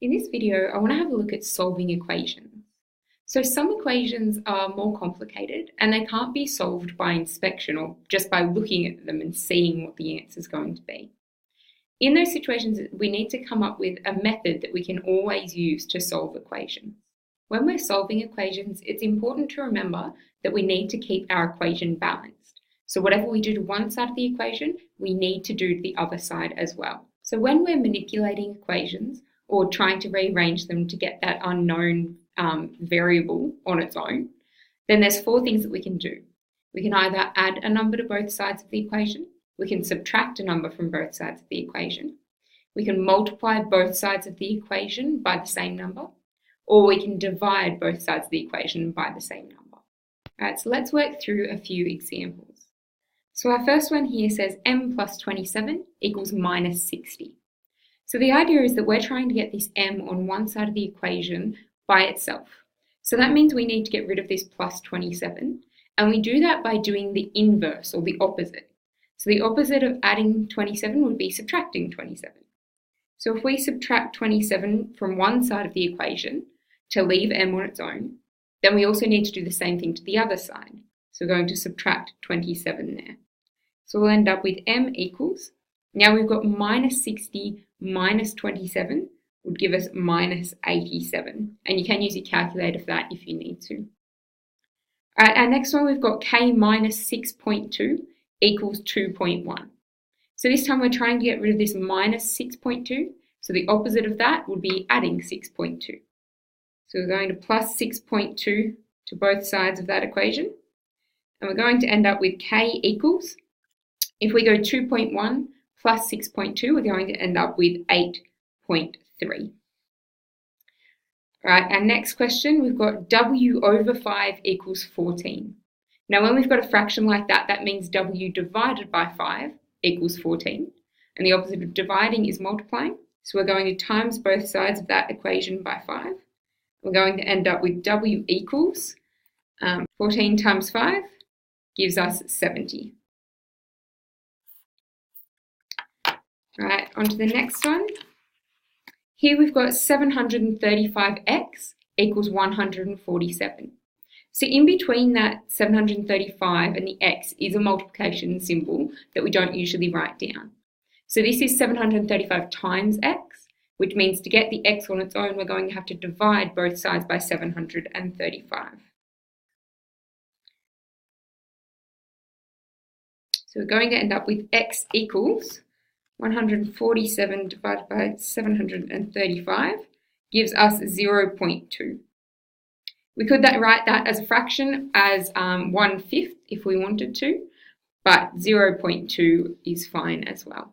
In this video, I want to have a look at solving equations. So some equations are more complicated and they can't be solved by inspection or just by looking at them and seeing what the answer is going to be. In those situations, we need to come up with a method that we can always use to solve equations. When we're solving equations, it's important to remember that we need to keep our equation balanced. So whatever we do to one side of the equation, we need to do to the other side as well. So when we're manipulating equations or trying to rearrange them to get that unknown variable on its own, then there's four things that we can do. We can either add a number to both sides of the equation, we can subtract a number from both sides of the equation, we can multiply both sides of the equation by the same number, or we can divide both sides of the equation by the same number. All right, so let's work through a few examples. So our first one here says m plus 27 equals minus 60. So the idea is that we're trying to get this m on one side of the equation by itself. So that means we need to get rid of this plus 27, and we do that by doing the inverse or the opposite. So the opposite of adding 27 would be subtracting 27. So if we subtract 27 from one side of the equation to leave m on its own, then we also need to do the same thing to the other side. So we're going to subtract 27 there. So we'll end up with m equals, now we've got minus 60 minus 27 would give us minus 87. And you can use your calculator for that if you need to. All right, our next one, we've got k minus 6.2 equals 2.1. So this time we're trying to get rid of this minus 6.2. So the opposite of that would be adding 6.2. So we're going to plus 6.2 to both sides of that equation. And we're going to end up with k equals, if we go 2.1 plus 6.2, we're going to end up with 8.3. All right, our next question, we've got w over 5 equals 14. Now, when we've got a fraction like that, that means w divided by 5 equals 14. And the opposite of dividing is multiplying. So we're going to times both sides of that equation by 5. We're going to end up with w equals 14 times 5 gives us 70. All right, on to the next one. Here we've got 735x equals 147. So in between that 735 and the x is a multiplication symbol that we don't usually write down. So this is 735 times x, which means to get the x on its own, we're going to have to divide both sides by 735. So we're going to end up with x equals 147 divided by 735 gives us 0.2. We could write that as a fraction as 1/5 if we wanted to, but 0.2 is fine as well.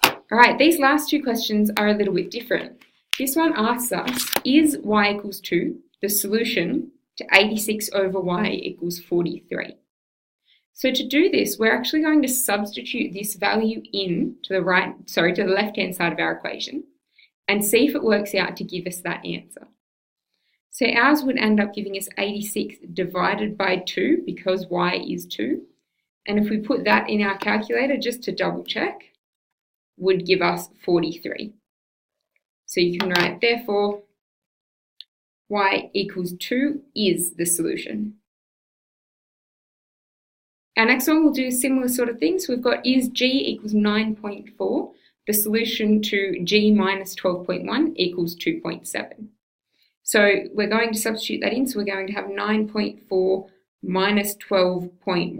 All right, these last two questions are a little bit different. This one asks us, is y equals 2 the solution to 86 over y equals 43? So to do this, we're actually going to substitute this value in to the left-hand side of our equation and see if it works out to give us that answer. So ours would end up giving us 86 divided by 2 because y is 2. And if we put that in our calculator just to double check, would give us 43. So you can write, therefore, y equals 2 is the solution. Our next one, we'll do a similar sort of thing. So we've got, is g equals 9.4 the solution to g minus 12.1 equals 2.7? So we're going to substitute that in. So we're going to have 9.4 minus 12.1.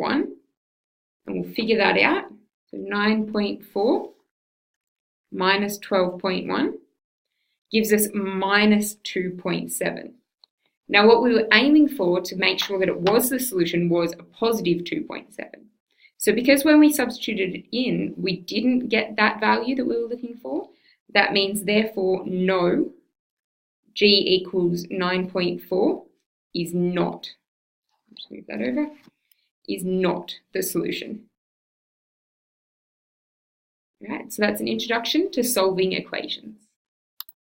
And we'll figure that out. So 9.4 minus 12.1 gives us minus 2.7. Now, what we were aiming for to make sure that it was the solution was a positive 2.7. So because when we substituted it in, we didn't get that value that we were looking for, that means therefore no, g equals 9.4 is not, just move that over, is not the solution. All right, so that's an introduction to solving equations.